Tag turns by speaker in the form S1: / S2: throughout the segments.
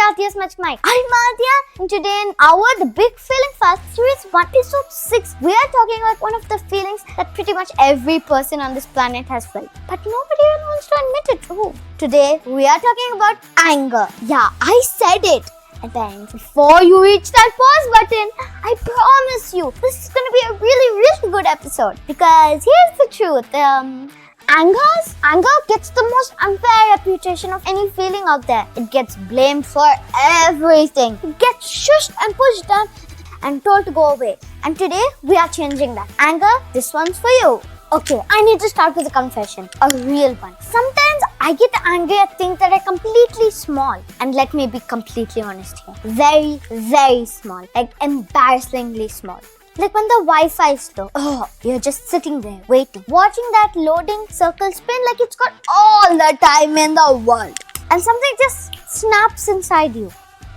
S1: Aadhya's Magic Mind. I'm Aadhya, and today in the Big Feeling Fast Series 1 Episode 6, we are talking about one of the feelings that pretty much every person on this planet has felt. But nobody even wants to admit it. Ooh. Today, we are talking about anger. Yeah, I said it. And then, before you reach that pause button, I promise you, this is going to be a really, really good episode. Because here's the truth. Anger gets the most unfair reputation of any feeling out there. It gets blamed for everything. It gets shushed and pushed down and told to go away. And today, we are changing that. Anger, this one's for you. Okay, I need to start with a confession. A real one. Sometimes I get angry at things that are completely small. And let me be completely honest here. Very, very small. Like embarrassingly small. Like when the Wi-Fi is slow. Oh, you're just sitting there waiting. Watching that loading circle spin like it's got all the time in the world. And something just snaps inside you.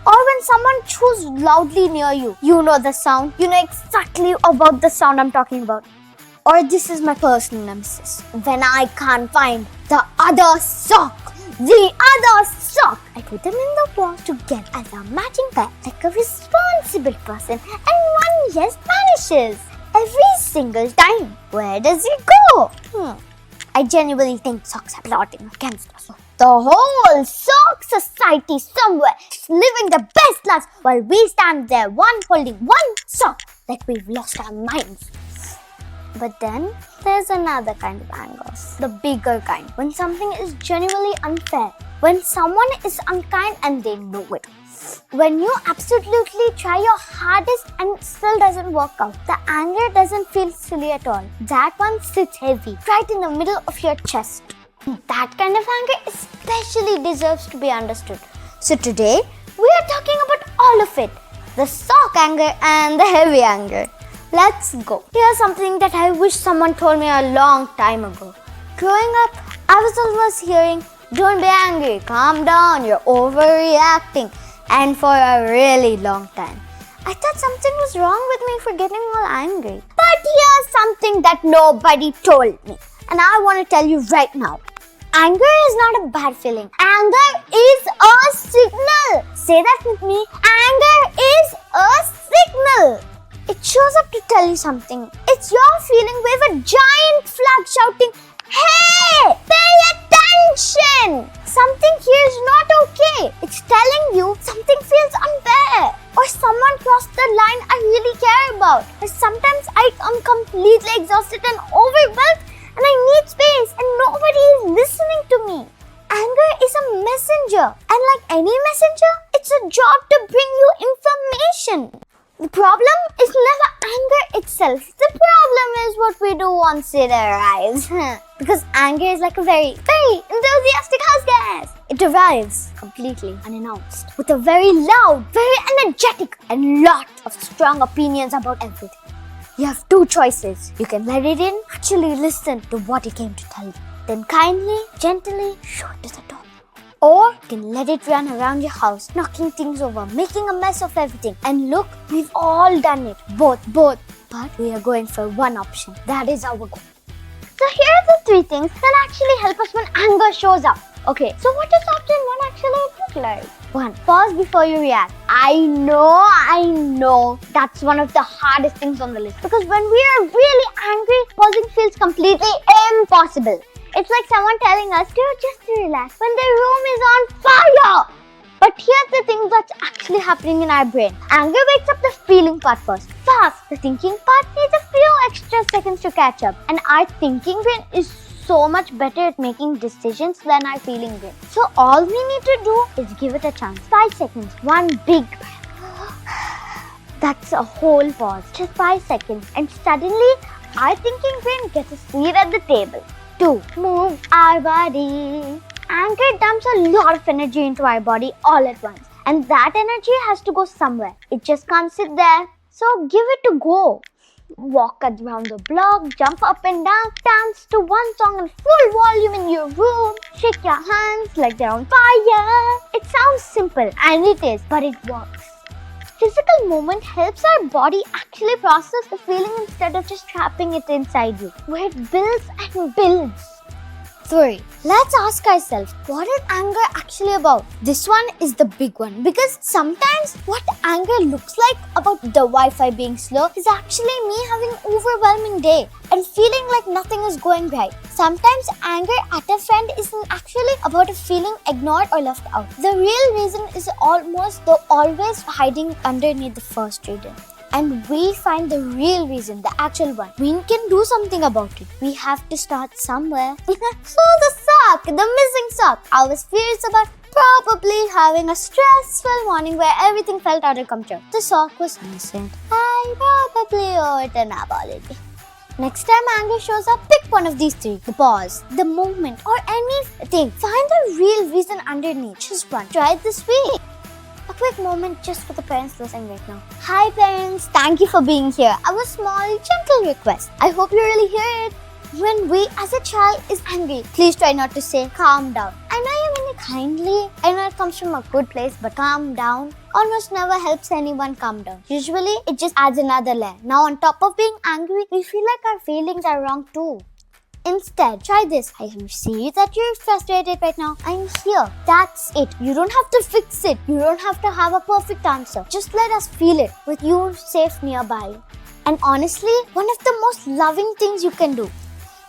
S1: Or when someone chews loudly near you. You know the sound. You know exactly about the sound I'm talking about. Or this is my personal nemesis. When I can't find the other sock. The other sock! I put them in the wall together as a matching pair, like a responsible person, and one just vanishes. Every single time. Where does it go? I genuinely think socks are plotting against us. The whole sock society somewhere is living the best lives while we stand there, one holding one sock, like we've lost our minds. But then, there's another kind of anger. The bigger kind. When something is genuinely unfair. When someone is unkind and they know it. When you absolutely try your hardest and it still doesn't work out. The anger doesn't feel silly at all. That one sits heavy, right in the middle of your chest. That kind of anger especially deserves to be understood. So today, we are talking about all of it. The sock anger and the heavy anger. Let's go. Here's something that I wish someone told me a long time ago. Growing up, I was always hearing, don't be angry, calm down, you're overreacting. And for a really long time, I thought something was wrong with me for getting all angry. But here's something that nobody told me. And I want to tell you right now. Anger is not a bad feeling. Anger is a signal. Say that with me. Anger is a signal. It shows up to tell you something. It's your feeling with a giant flag shouting, hey, pay attention! Something here is not okay. It's telling you something feels unfair. Or someone crossed the line I really care about. Or sometimes I'm completely exhausted and overwhelmed and I need space and nobody is listening to me. Anger is a messenger. And like any messenger, it's a job to bring you information. The problem is never anger itself. The problem is what we do once it arrives. Because anger is like a very, very enthusiastic house guest. It arrives completely unannounced with a very loud, very energetic and lot of strong opinions about everything. You have two choices. You can let it in, actually listen to what it came to tell you. Then kindly, gently show it to the door. Or you can let it run around your house, knocking things over, making a mess of everything. And look, we've all done it. Both. But we are going for one option. That is our goal. So here are the three things that actually help us when anger shows up. Okay, so what does option 1 actually look like? 1. Pause before you react. I know. That's one of the hardest things on the list. Because when we are really angry, pausing feels completely impossible. It's like someone telling us, dude, just relax when the room is on fire. But here's the thing that's actually happening in our brain. Anger wakes up the feeling part first. Fast. The thinking part needs a few extra seconds to catch up. And our thinking brain is so much better at making decisions than our feeling brain. So all we need to do is give it a chance. 5 seconds. One big breath. That's a whole pause. Just 5 seconds. And suddenly, our thinking brain gets a seat at the table. 2. Move our body. Anger dumps a lot of energy into our body all at once. And that energy has to go somewhere. It just can't sit there. So give it a go. Walk around the block, jump up and down, dance to one song in full volume in your room, shake your hands like they're on fire. It sounds simple, and it is, but it works. Physical movement helps our body actually process the feeling instead of just trapping it inside you, where it builds and builds. 3. Let's ask ourselves, what is anger actually about? This one is the big one, because sometimes what anger looks like about the Wi-Fi being slow is actually me having an overwhelming day and feeling like nothing is going right. Sometimes anger at a friend isn't actually about a feeling ignored or left out. The real reason is always hiding underneath the first reason. And we find the real reason, the actual one. We can do something about it. We have to start somewhere. So the sock, the missing sock. I was furious about probably having a stressful morning where everything felt out of control. The sock was missing. I probably owe it an apology. Next time anger shows up, pick one of these 3. The pause, the moment, or anything. Find the real reason underneath. Just one. Try it this week. A quick moment just for the parents listening right now. Hi parents, thank you for being here. I have a small, gentle request. I hope you really hear it. When we as a child is angry, please try not to say calm down. I know you mean it kindly. I know it comes from a good place, but calm down almost never helps anyone calm down. Usually, it just adds another layer. Now on top of being angry, we feel like our feelings are wrong too. Instead, try this. I can see that you're frustrated right now. I'm here. That's it. You don't have to fix it. You don't have to have a perfect answer. Just let us feel it with you safe nearby. And honestly, one of the most loving things you can do.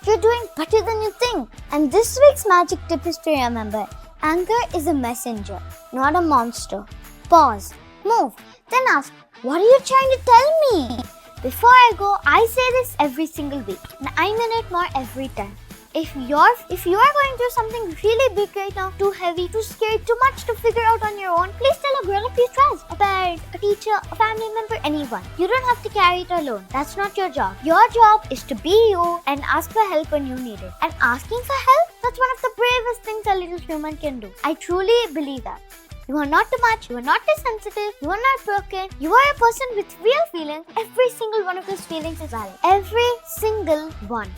S1: You're doing better than you think. And this week's magic tip is to remember, anger is a messenger, not a monster. Pause, move, then ask, what are you trying to tell me? Before I go, I say this every single week, and I mean it more every time. If you are going through something really big right now, too heavy, too scary, too much to figure out on your own, please tell a grown-up you trust, a parent, a teacher, a family member, anyone. You don't have to carry it alone. That's not your job. Your job is to be you and ask for help when you need it. And asking for help, that's one of the bravest things a little human can do. I truly believe that. You are not too much, you are not too sensitive, you are not broken, you are a person with real feelings. Every single one of those feelings is valid. Every single one.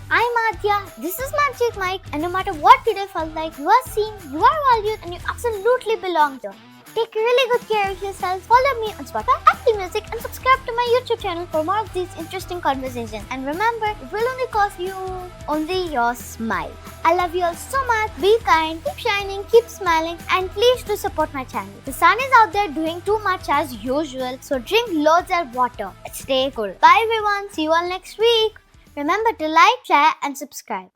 S1: I'm Aadhya, this is Magic Mike, and no matter what today felt like, you are seen, you are valued, and you absolutely belong here. Take really good care of yourself. Follow me on Spotify, Apple Music, and subscribe to my YouTube channel for more of these interesting conversations. And remember, it will only cost you only your smile. I love you all so much. Be kind, keep shining, keep smiling, and please do support my channel. The sun is out there doing too much as usual, so drink loads of water. Stay cool. Bye everyone. See you all next week. Remember to like, share, and subscribe.